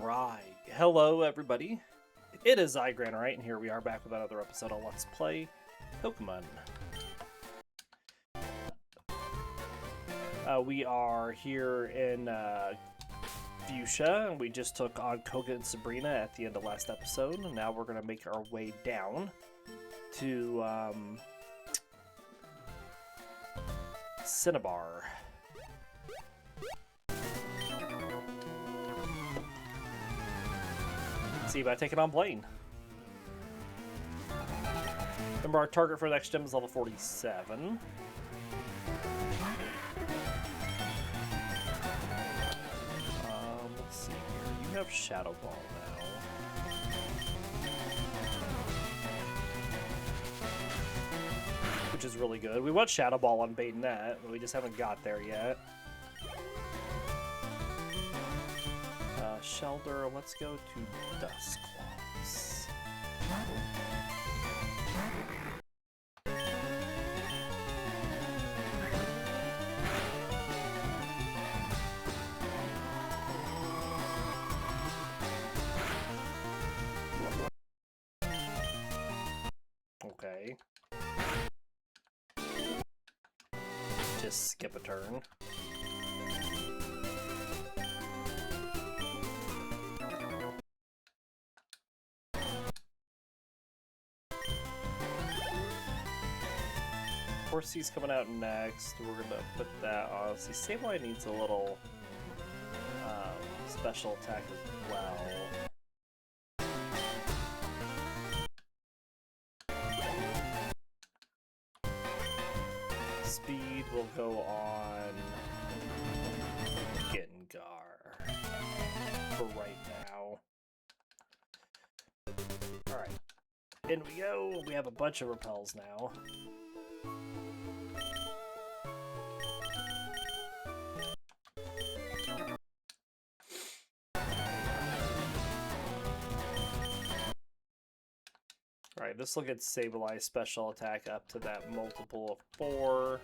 Alright, hello everybody. It is I, Granorite, and here we are back with another episode of Let's Play Pokemon. We are here in Fuchsia, and we just took on Koga and Sabrina at the end of last episode, and now we're going to make our way down to Cinnabar. See by taking on Blaine. Remember, our target for the next gym is level 47. Let's see here. You have Shadow Ball now. Which is really good. We want Shadow Ball on Banette, but we just haven't got there yet. Shelter, let's go to Dusclops. Okay. Just skip a turn. Horsey's coming out next. We're gonna put that on. See, Sableye needs a little special attack as well. Speed will go on Gengar for right now. Alright. In we go. We have a bunch of repels now. Alright, this will get Sableye's special attack up to that multiple of 4.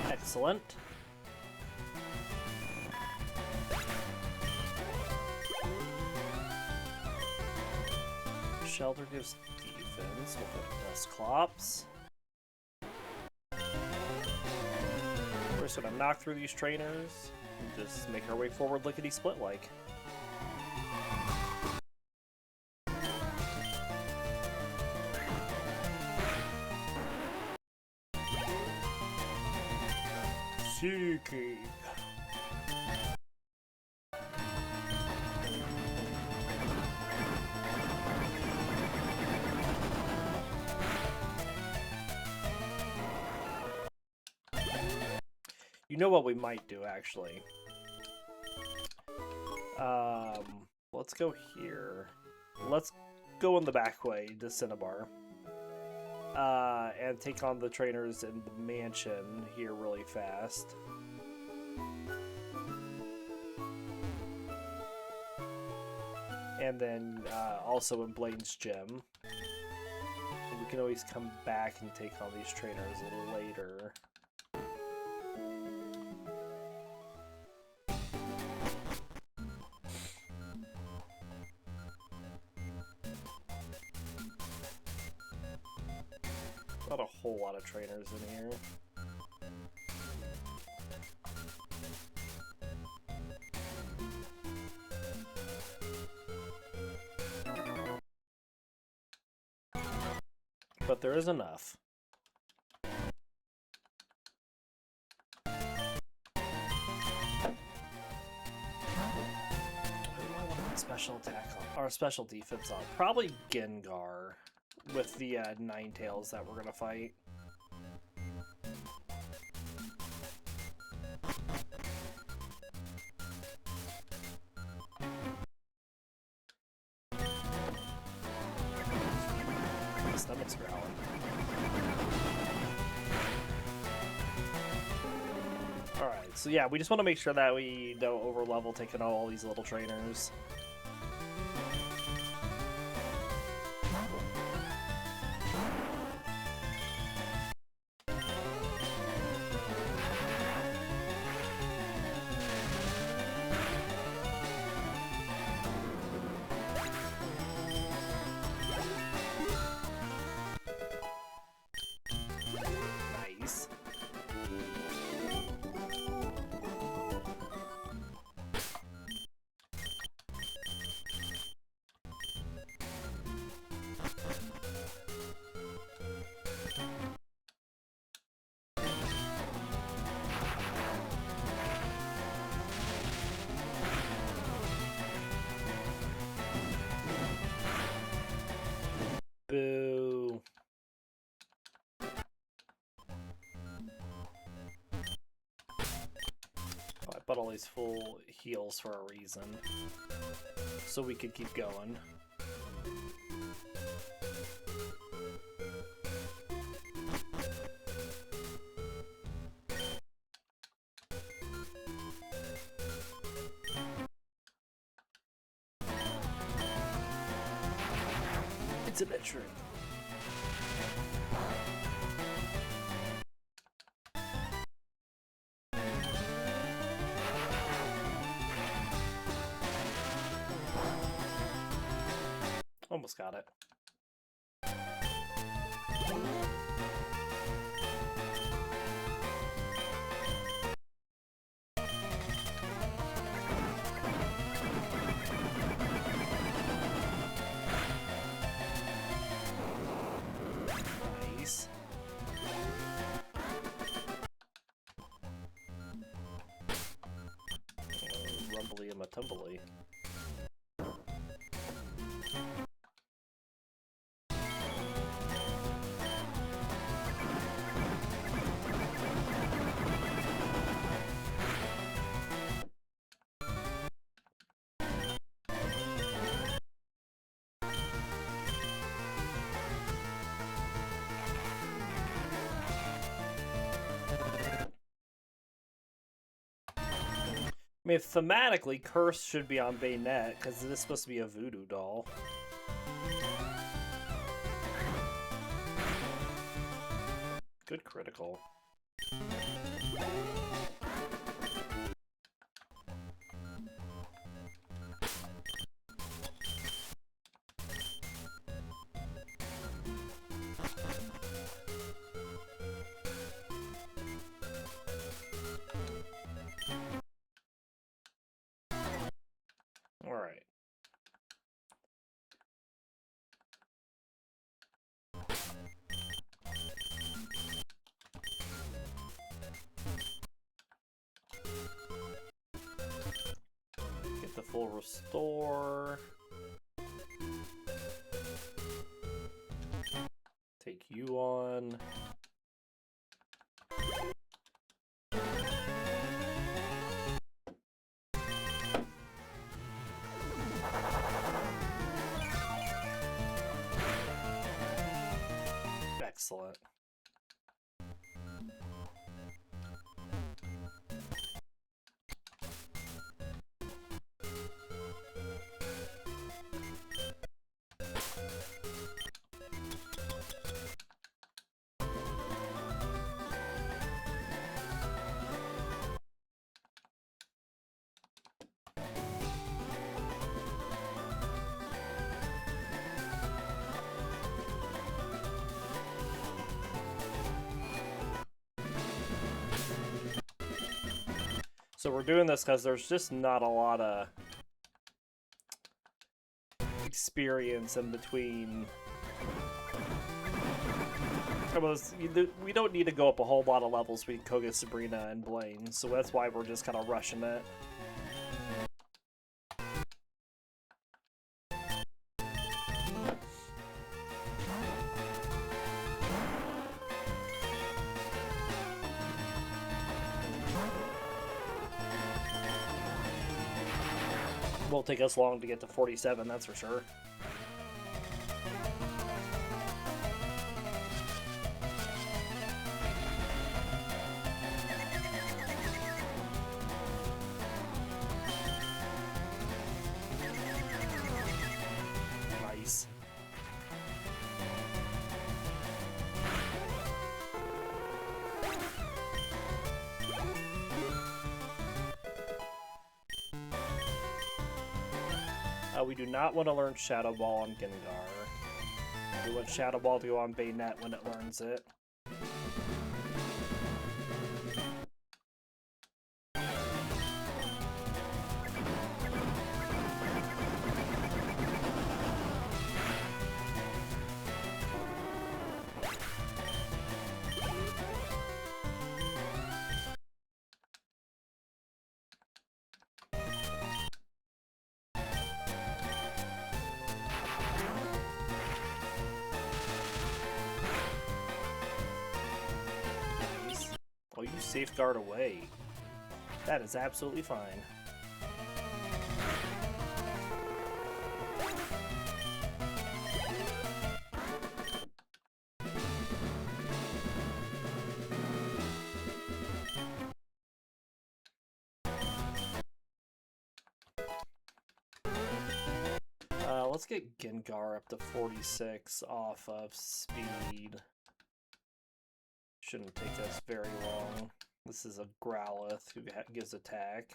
Excellent. Shelter gives defense with the Dusclops. We're just gonna knock through these trainers and just make our way forward lickety-split like. Seeking. You know what we might do, actually? Let's go here. Let's go in the back way to Cinnabar. And take on the trainers in the mansion here really fast. And then, also in Blaine's gym. And we can always come back and take on these trainers a little later. Not a whole lot of trainers in here. But there is enough. Special attack on, or special defense on. Probably Gengar. With the Ninetales that we're gonna fight. My stomach's growling. Alright. Alright, so yeah, we just want to make sure that we don't overlevel taking all these little trainers. Nice. Boo. Oh, I bought all these full heals for a reason. So we could keep going. It's a veteran. Almost got it. Nice. Rumbly and a tumbly. I mean, thematically, Curse should be on Banette, because this is supposed to be a voodoo doll. Good critical. Alright. Get the full restore. Take you on. Excellent. So we're doing this because there's just not a lot of experience in between. We don't need to go up a whole lot of levels between Koga, Sabrina, and Blaine, so that's why we're just kind of rushing it. Won't take us long to get to 47, that's for sure. We do not want to learn Shadow Ball on Gengar. We want Shadow Ball to go on Banette when it learns it. Oh, you safeguard away. That is absolutely fine. Let's get Gengar up to 46 off of speed. Shouldn't take us very long. This is a Growlithe who gives attack.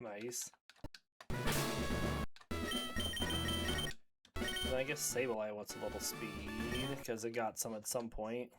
Nice. And I guess Sableye wants a little speed, because it got some at some point.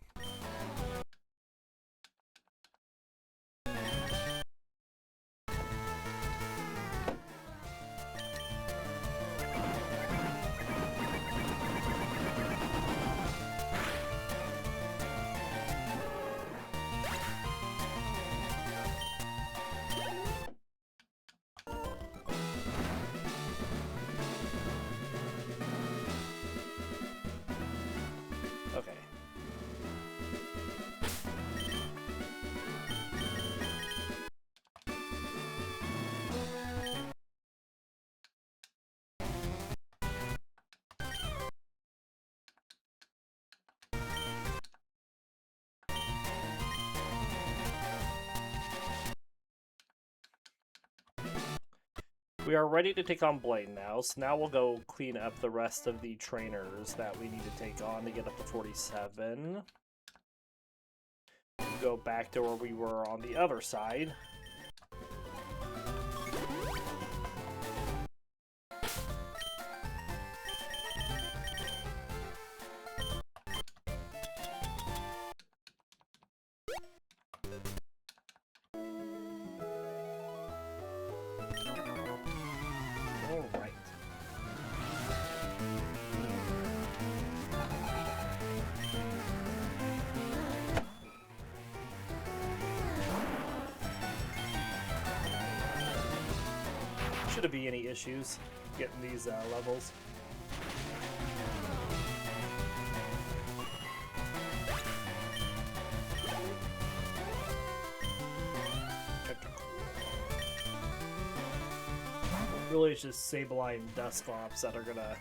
Okay. We are ready to take on Blaine now, so now we'll go clean up the rest of the trainers that we need to take on to get up to 47. Go back to where we were on the other side. Alright. Shouldn't be any issues getting these levels. Really, it's just Sableye and Dusclops that are gonna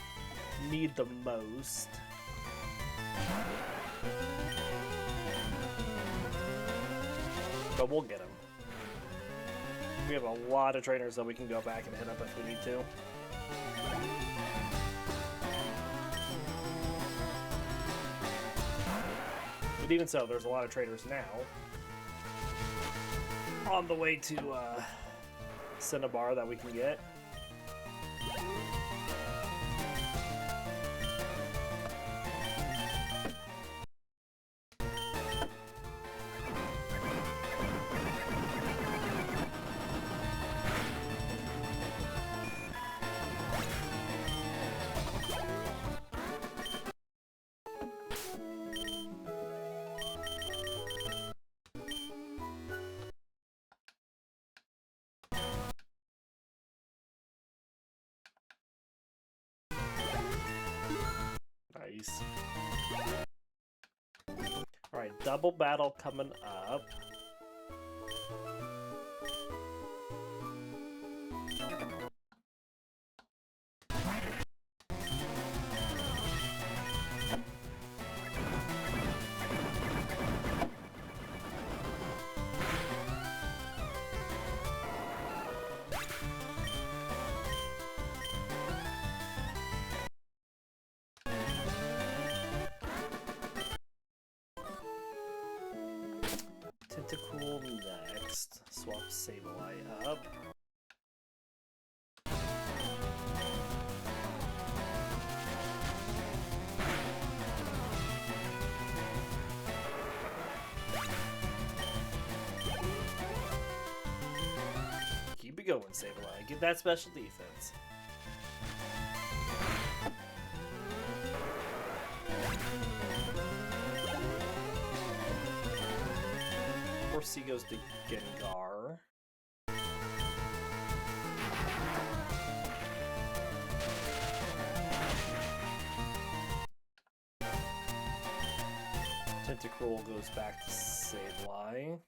need the most. But we'll get them. We have a lot of trainers that we can go back and hit up if we need to. But even so, there's a lot of trainers now. On the way to Cinnabar that we can get. Nice. Alright, double battle coming up. Tentacool next. Swap Sableye up. Keep it going, Sableye. Get that special defense. C goes to Gengar. Tentacruel goes back to Sableye.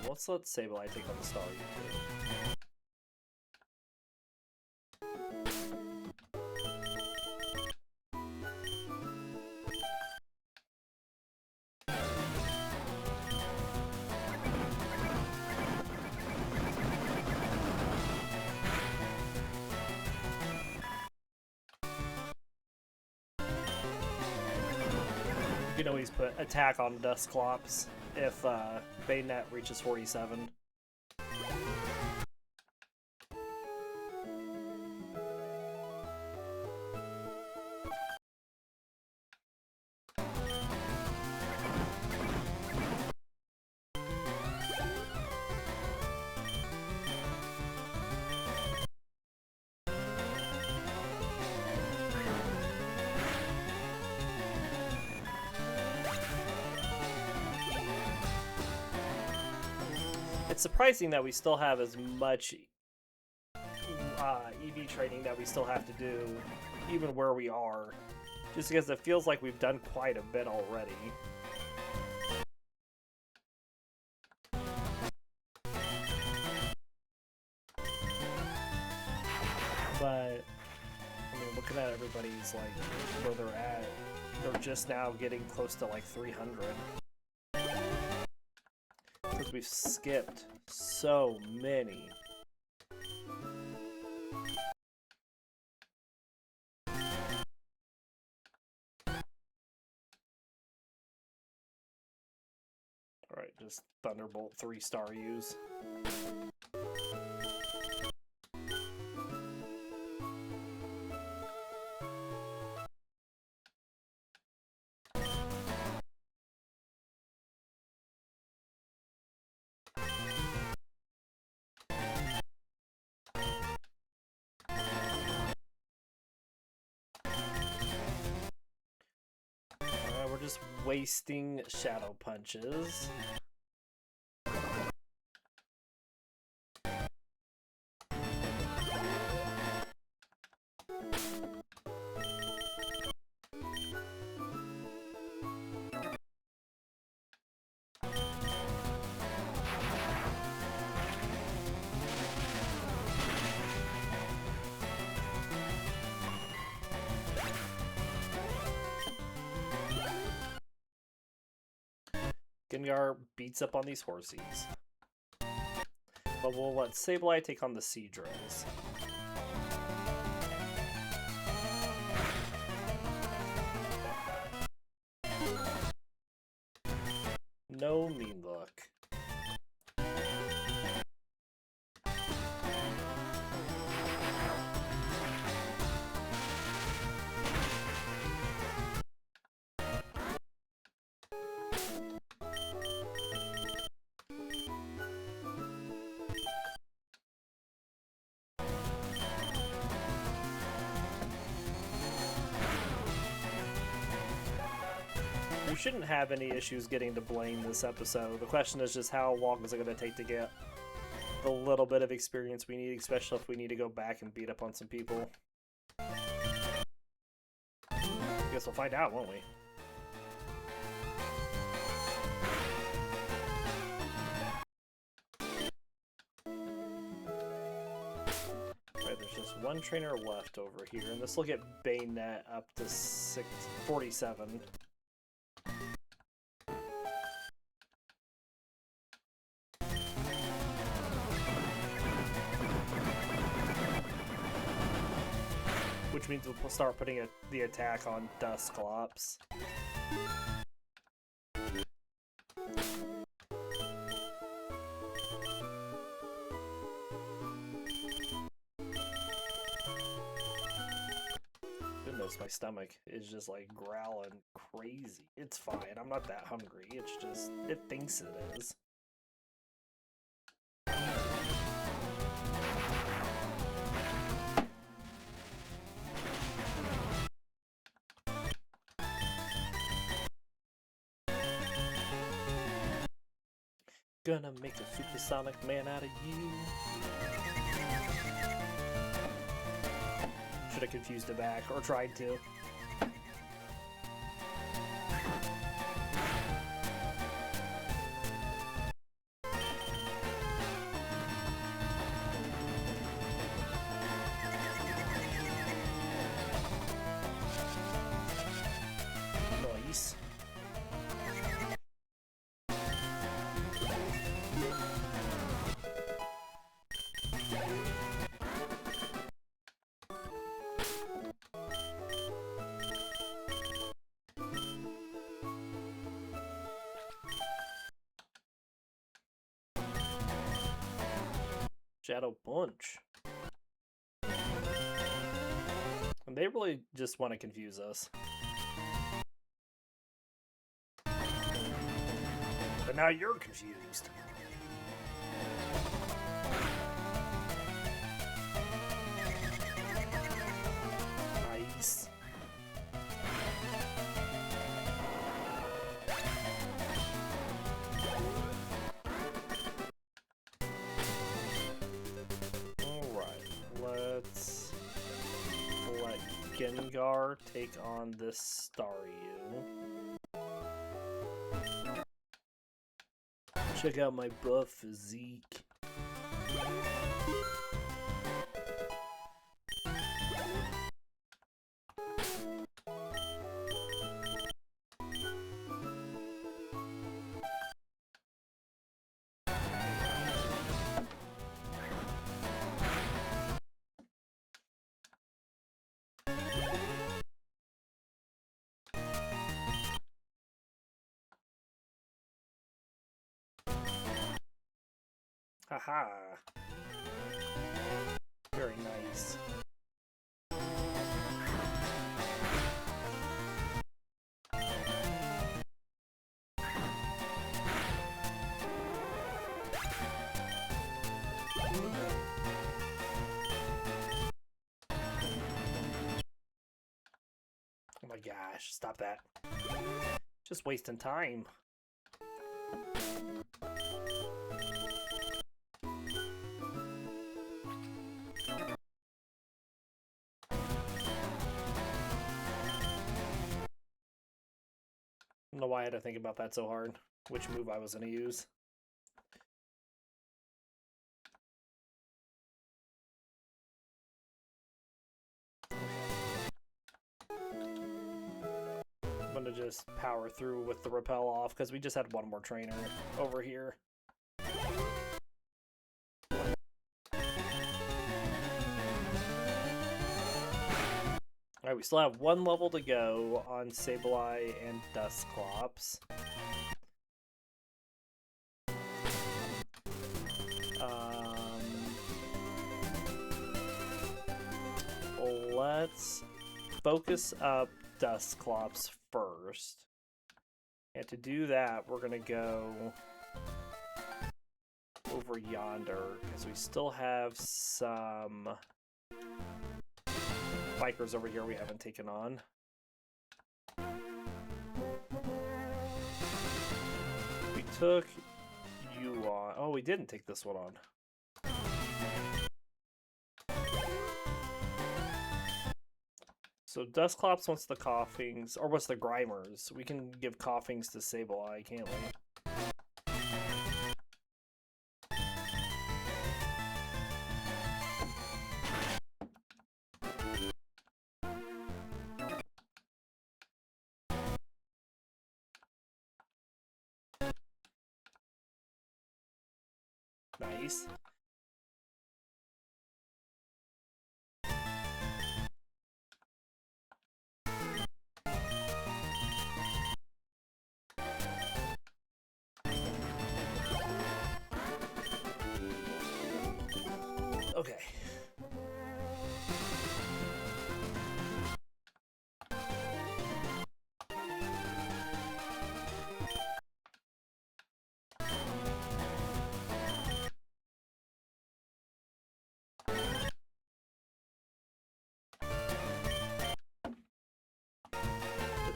Let's let Sableye take on the Star U. You can always put attack on Dusclops if Banette reaches 47. It's surprising that we still have as much EV training that we still have to do, even where we are, just because it feels like we've done quite a bit already. But, I mean, looking at everybody's, like, where they're at, they're just now getting close to, like, 300. Because we've skipped so many. Alright, just Thunderbolt 3-star use. We're just wasting Shadow Punches. Gengar beats up on these horsies. But we'll let Sableye take on the Seadras. No mean look. We shouldn't have any issues getting to Blaine this episode. The question is just how long is it going to take to get the little bit of experience we need, especially if we need to go back and beat up on some people. I guess we'll find out, won't we? Right, there's just one trainer left over here, and this will get Banette up to 47. means we'll start putting the attack on Dusclops. Goodness, my stomach is just like growling crazy. It's fine, I'm not that hungry, it's just, it thinks it is. Gonna make a supersonic man out of you. Should have confused it back, or tried to. Nice. Shadow Punch. And they really just want to confuse us. But now you're confused. Nice. Let's let Gengar take on this Staryu. Check out my buff physique. Haha. Very nice. Oh my gosh, stop that. Just wasting time. I don't know why I had to think about that so hard. Which move I was going to use. I'm going to just power through with the repel off because we just had one more trainer over here. Alright, we still have one level to go on Sableye and Dusclops. Let's focus up Dusclops first. And to do that, we're going to go over yonder because we still have some bikers over here we haven't taken on. We took you on. Oh, we didn't take this one on. So Dusclops wants the Coughings, or what's the Grimers? We can give Coughings to Sableye, can't we? Nice.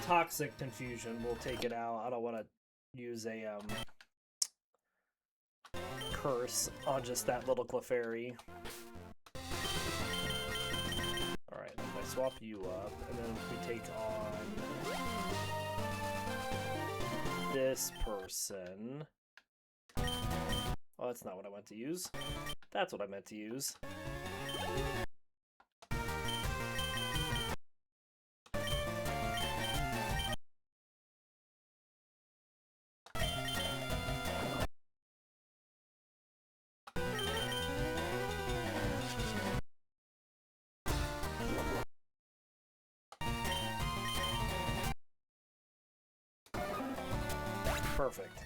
Toxic Confusion will take it out. I don't want to use a curse on just that little Clefairy. Alright, if I swap you up, and then if we take on this person... Oh, that's not what I meant to use. That's what I meant to use. Perfect.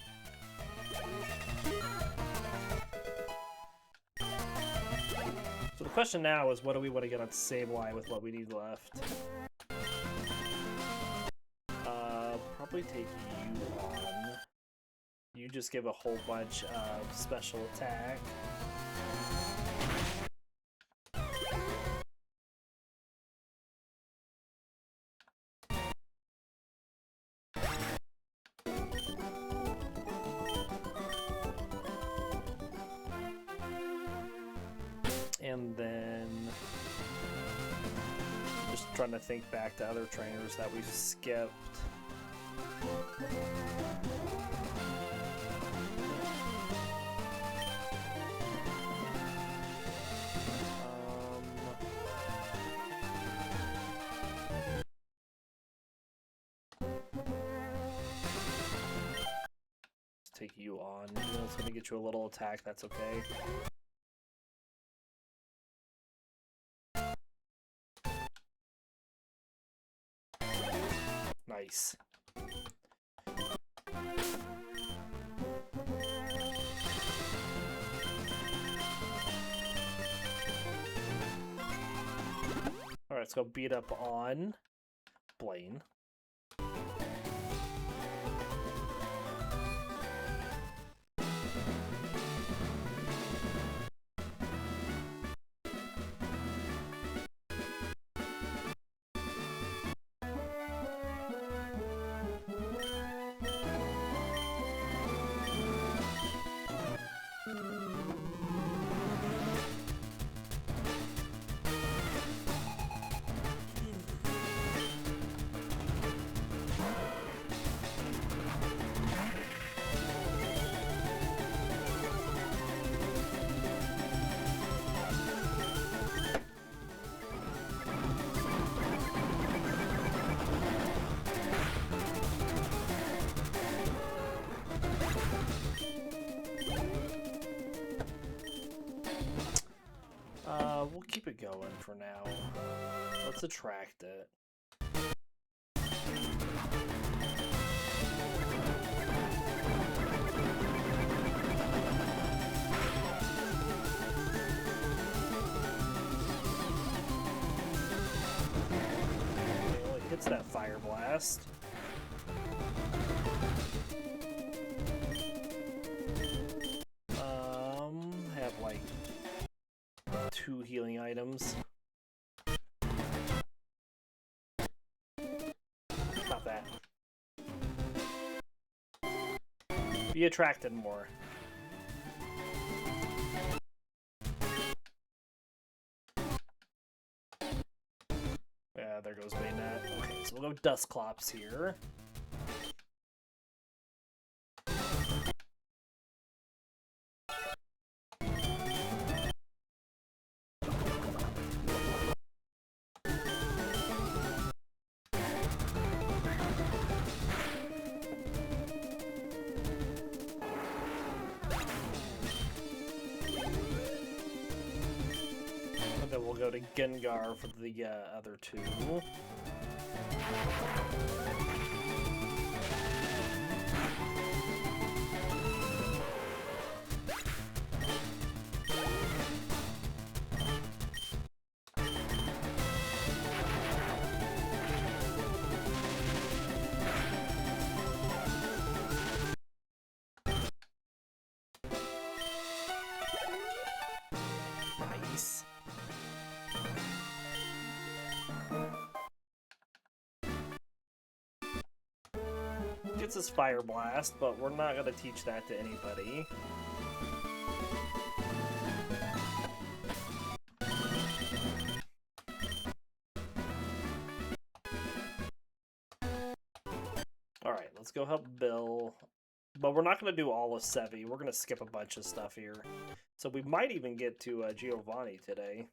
So the question now is, what do we want to get on Sableye with what we need left? Probably take you on. You just give a whole bunch of special attack. And then just trying to think back to other trainers that we've skipped. Let's take you on. You know, it's going to get you a little attack. That's okay. Nice. Alright, let's go beat up on Blaine. We'll keep it going for now. Let's attract it. It only hits that Fire Blast. Have like 2 healing items. Not bad. Be attracted more. Yeah, there goes Banette. Okay, so we'll go Dusclops here. We'll go to Gengar for the other 2. Nice. defense is Fire Blast, but we're not going to teach that to anybody. Alright, let's go help Bill. But we're not going to do all of Sevi. We're going to skip a bunch of stuff here. So we might even get to Giovanni today.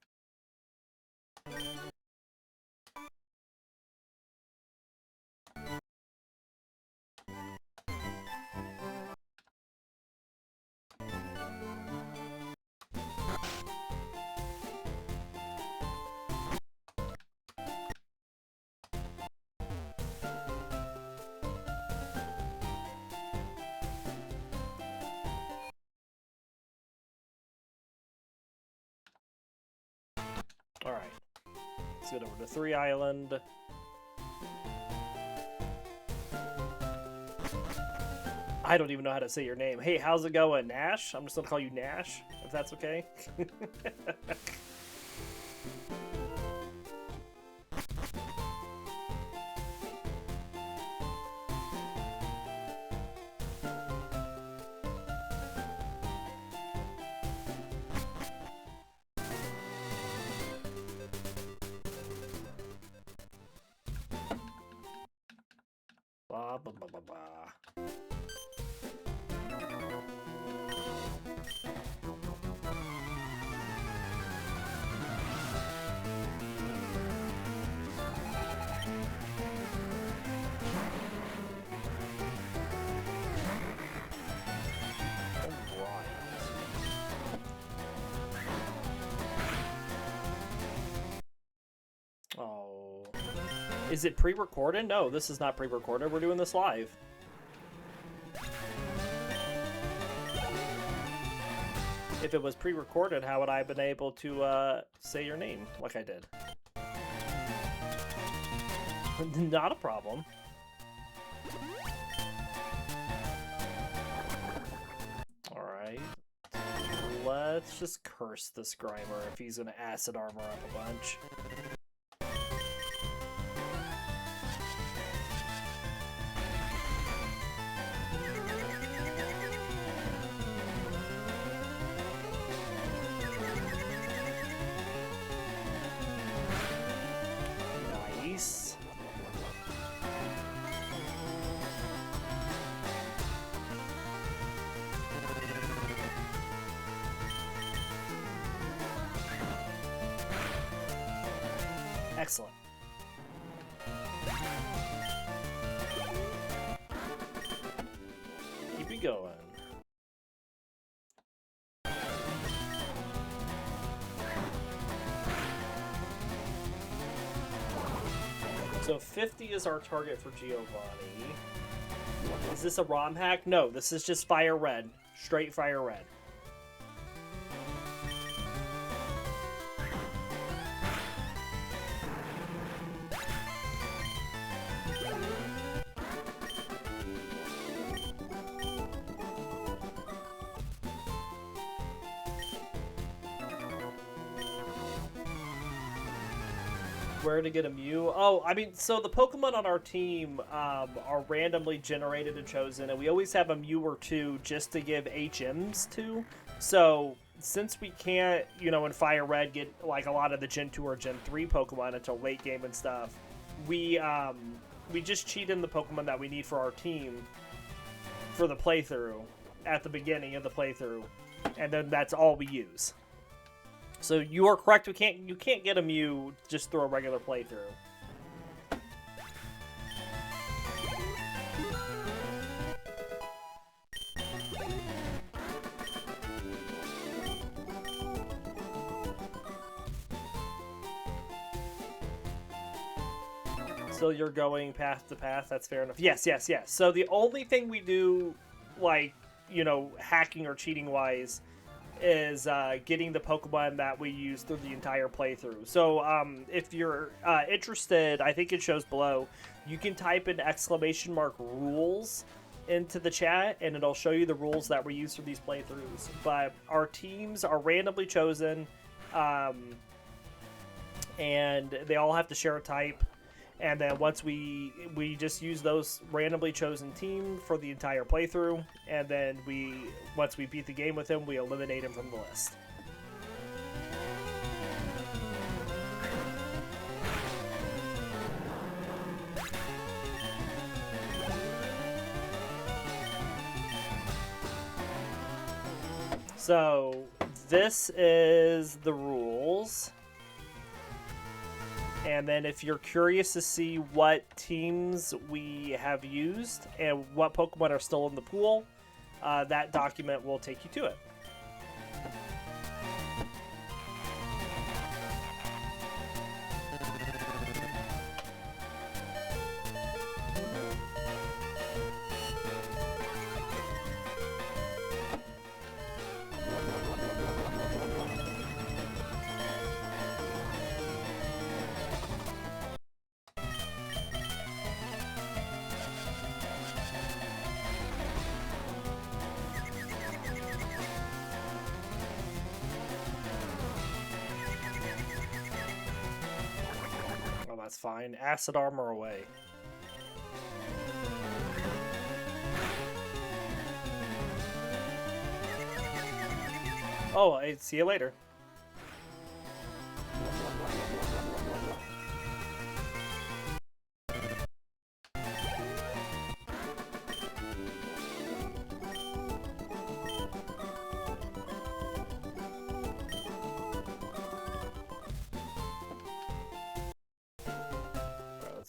Alright. Let's get over to 3 Island. I don't even know how to say your name. Hey, how's it going, Nash? I'm just gonna call you Nash, if that's okay. Ba, ba, ba, ba, ba. Oh. Is it pre-recorded? No, this is not pre-recorded. We're doing this live. If it was pre-recorded, how would I have been able to say your name like I did? Not a problem. Alright. Let's just curse this Grimer if he's gonna acid armor up a bunch. Nice. Excellent. Keep it going. So 50 is our target for Giovanni. Is this a ROM hack? No, this is just Fire Red. Straight Fire Red. Where to get a Mew? Oh, I mean, so the Pokemon on our team are randomly generated and chosen, and we always have a Mew or two just to give HMs to. So, since we can't, you know, in Fire Red get, like, a lot of the Gen 2 or Gen 3 Pokemon until late game and stuff, we just cheat in the Pokemon that we need for our team for the playthrough at the beginning of the playthrough, and then that's all we use. So you are correct. You can't get a Mew just through a regular playthrough. So you're going path to path. That's fair enough. Yes, yes, yes. So the only thing we do, like, you know, hacking or cheating wise, is getting the Pokemon that we use through the entire playthrough. So if you're interested, I think it shows below, you can type in !rules into the chat and it'll show you the rules that we use for these playthroughs. But our teams are randomly chosen and they all have to share a type. And then once we just use those randomly chosen team for the entire playthrough, and then once we beat the game with him, we eliminate him from the list. So this is the rules. And then if you're curious to see what teams we have used and what Pokemon are still in the pool, that document will take you to it. That's fine. Acid armor away. Oh, I'd see you later.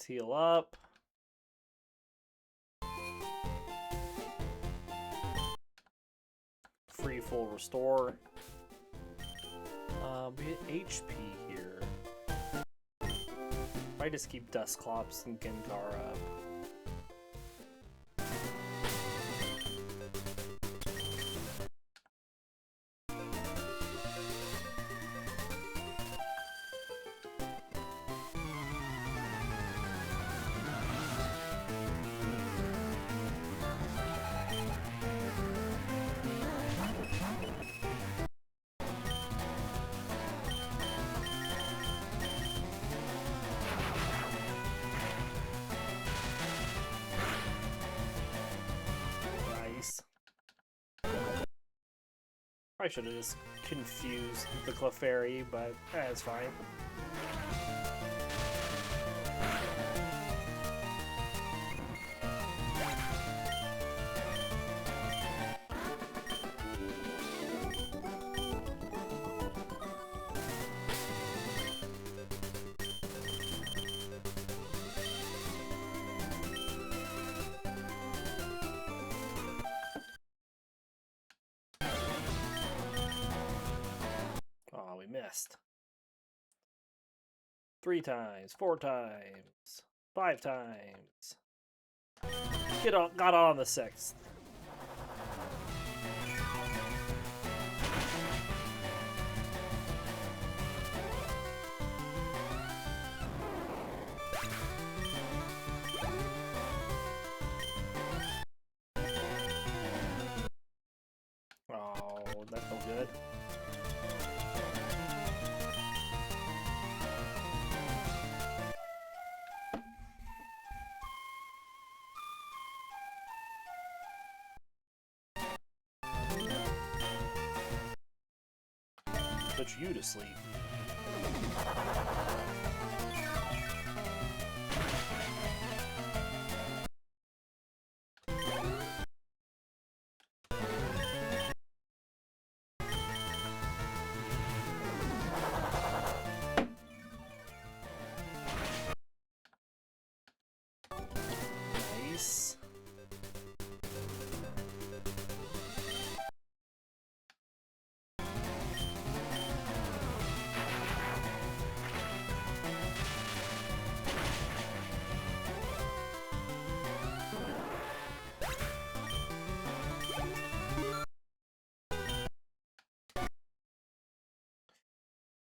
Heal up. Free full restore. We hit HP here. Might just keep Dusclops and Gengar up. I should have just confused the Clefairy, but it's fine. Missed. 3 times, 4 times, 5 times. Got on the 6th. Oh, that felt good. Put you to sleep. Nice.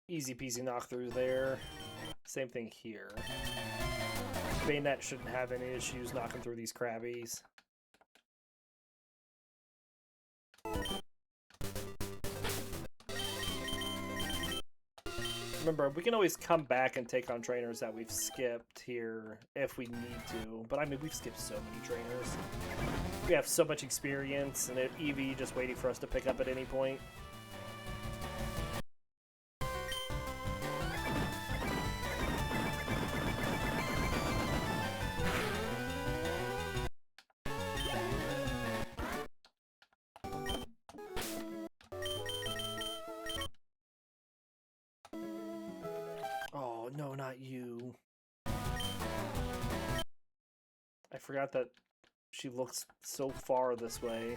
Easy peasy knock through there. Same thing here. Banette shouldn't have any issues knocking through these Krabbies. Remember, we can always come back and take on trainers that we've skipped here if we need to. But I mean, we've skipped so many trainers. We have so much experience, and Eevee just waiting for us to pick up at any point. Oh, no, not you. I forgot that she looks so far this way.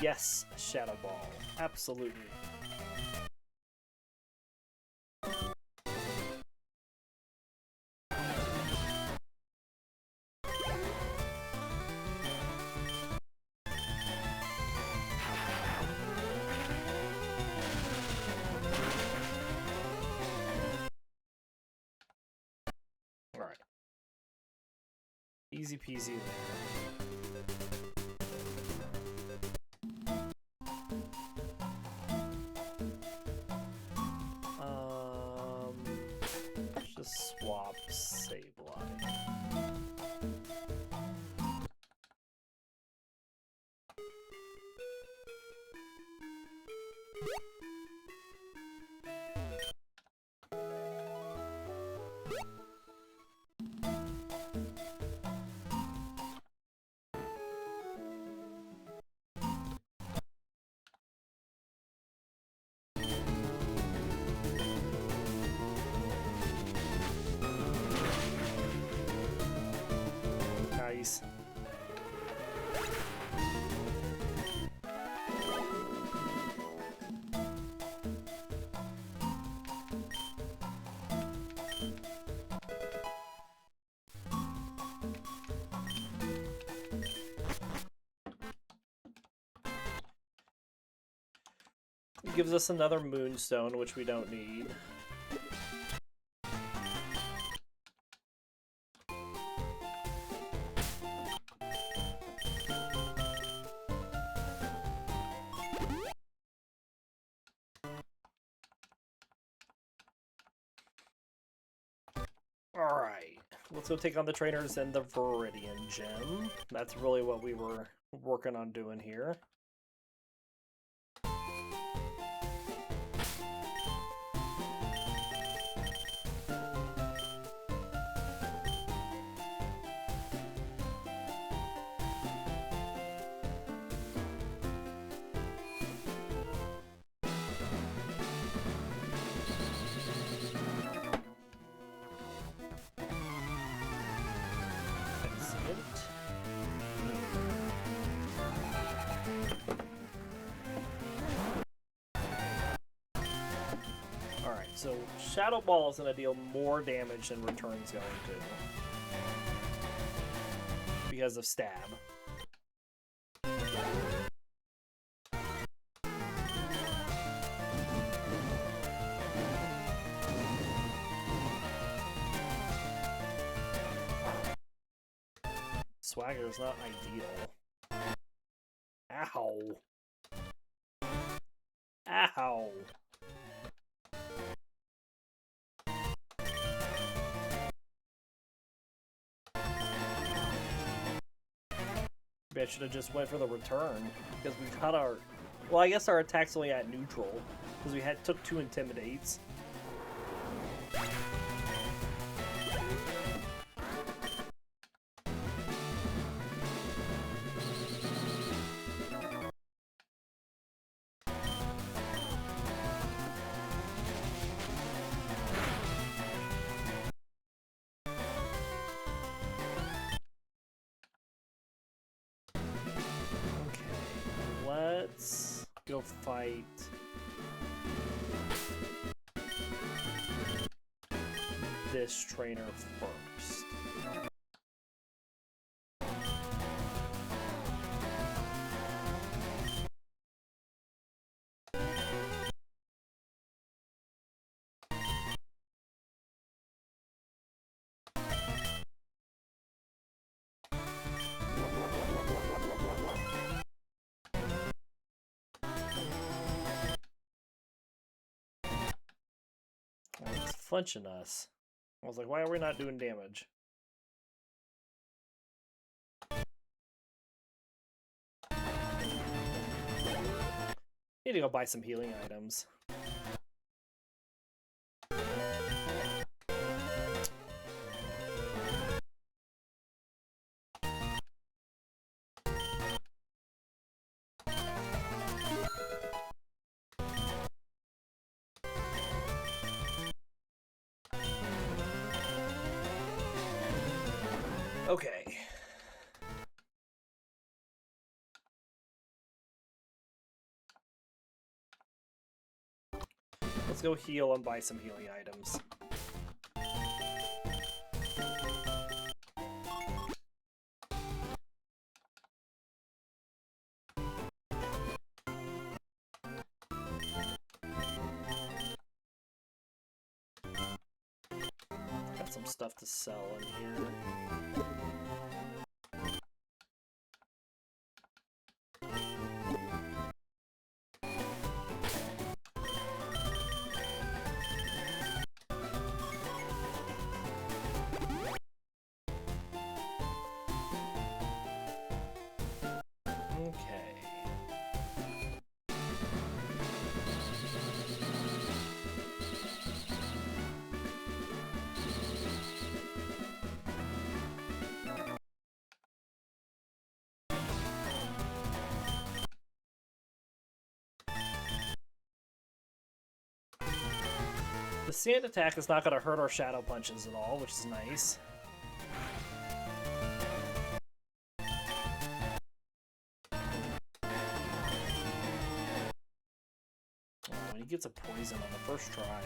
Yes, Shadow Ball. Absolutely. Alright. Easy peasy there. Let's just swap Sableye. Nice. It gives us another Moonstone, which we don't need. Alright, let's go take on the trainers and the Viridian Gem. That's really what we were working on doing here. So Shadow Ball is going to deal more damage than Return's going to. Because of Stab. Swagger is not ideal. Ow. Ow. Maybe I should have just went for the return, because we got our... Well, I guess our attack's only at neutral, because we took 2 Intimidates. Let's go fight this trainer first. It's flinching us. I was like, why are we not doing damage? Need to go buy some healing items. Okay. Let's go heal and buy some healing items. Got some stuff to sell in here. The sand attack is not going to hurt our shadow punches at all, which is nice. Oh, he gets a poison on the first try.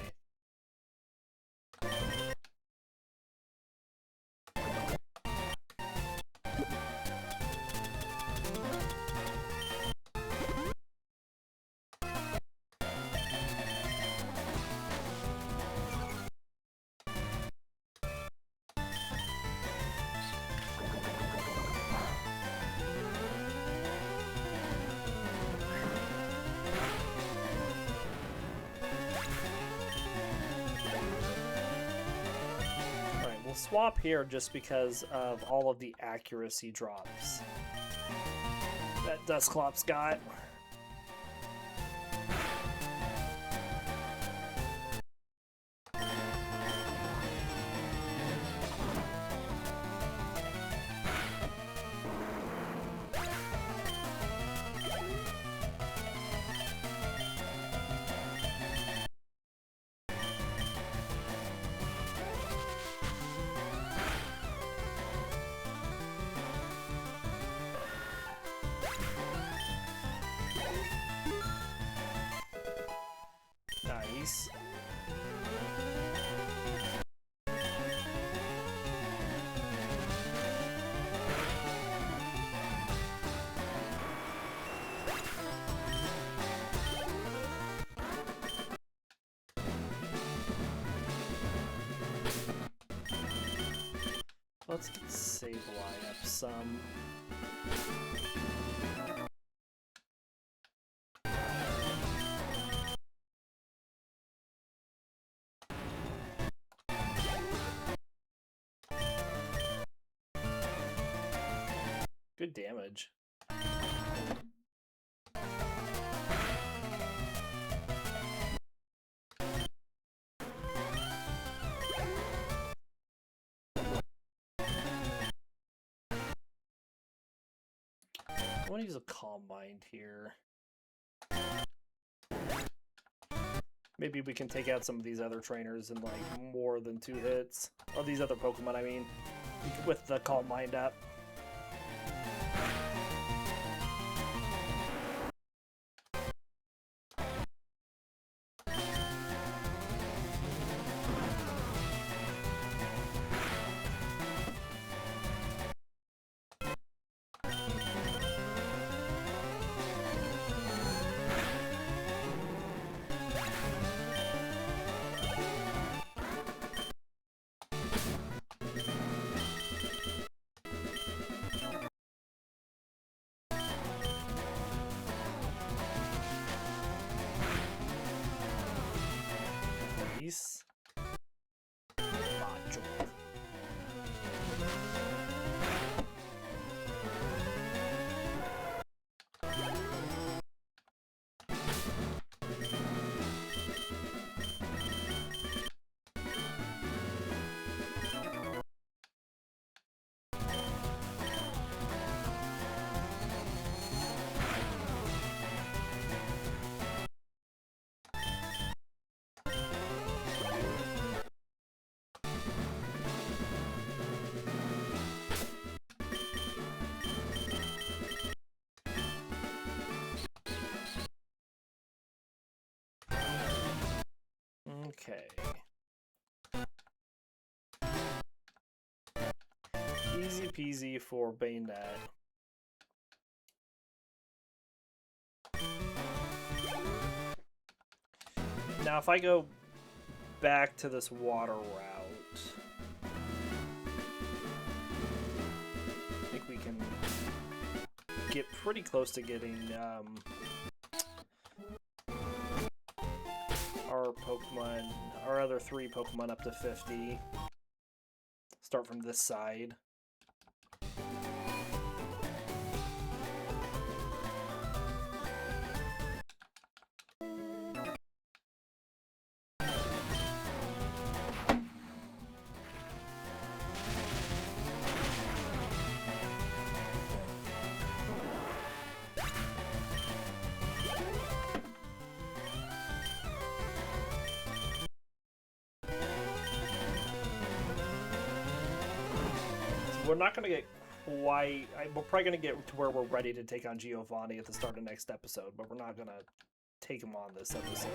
Swap here just because of all of the accuracy drops that Dusclops got. Nice. Let's get Sableye up some. Good damage. I want to use a Calm Mind here. Maybe we can take out some of these other trainers in like more than 2 hits. Or these other Pokemon, I mean, with the Calm Mind up. Okay. Easy peasy for Banette. Now, if I go back to this water route, I think we can get pretty close to getting our Pokemon, our other 3 Pokemon up to 50. Start from this side. We're not going to get quite... we're probably going to get to where we're ready to take on Giovanni at the start of next episode, but we're not going to take him on this episode.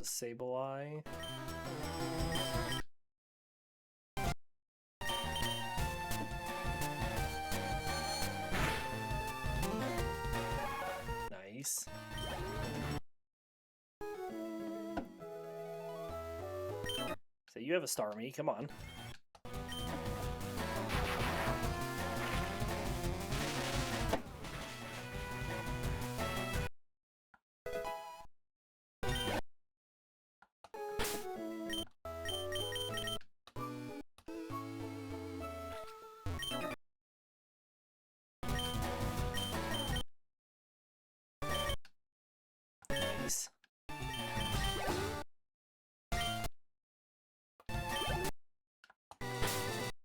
Sableye. Nice. So you have a Starmie, come on. Nice.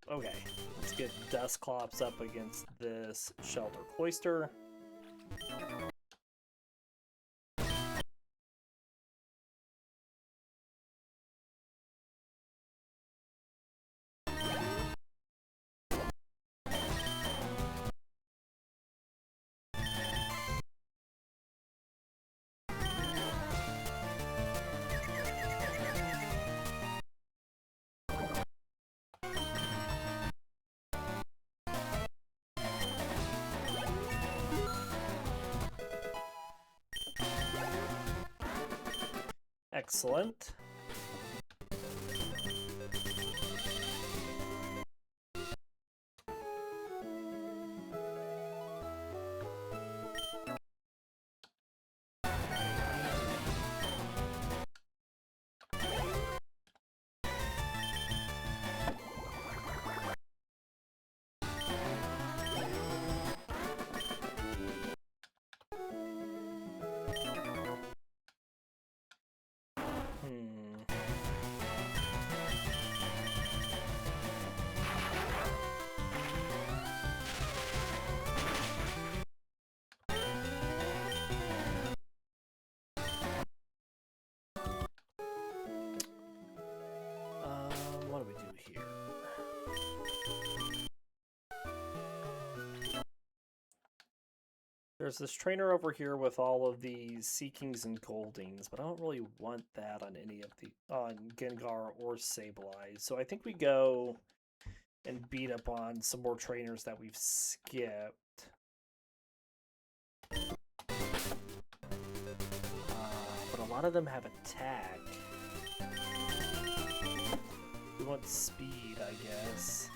Okay, let's get Dusclops up against this Shelter Cloister. Excellent. What do we do here? There's this trainer over here with all of these Seekings and Goldings, but I don't really want that on any of the on Gengar or Sableye. So I think we go and beat up on some more trainers that we've skipped. But a lot of them have attack. We want speed, I guess.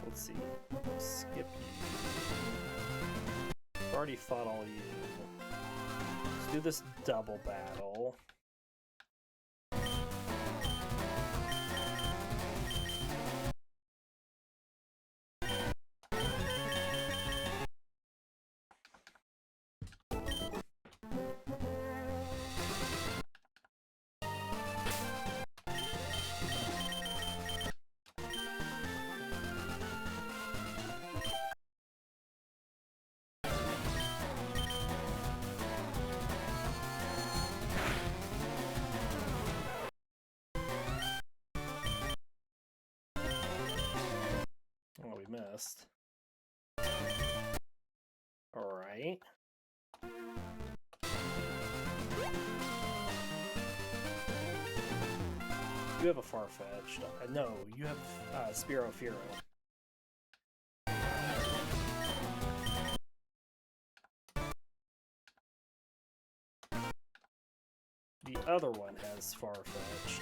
Let's see. Skip you. Already fought all you. Let's do this double battle. missed. Alright. You have a Farfetch'd. No, you have Spearow Fearow. The other one has Farfetch'd.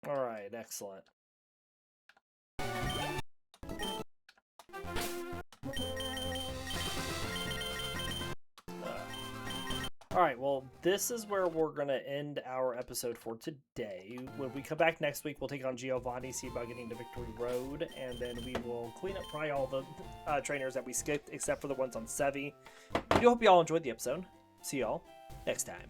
Alright, excellent. Alright, well, this is where we're going to end our episode for today. When we come back next week, we'll take on Giovanni, see about getting to Victory Road, and then we will clean up probably all the trainers that we skipped, except for the ones on Sevi. We do hope you all enjoyed the episode. See y'all next time.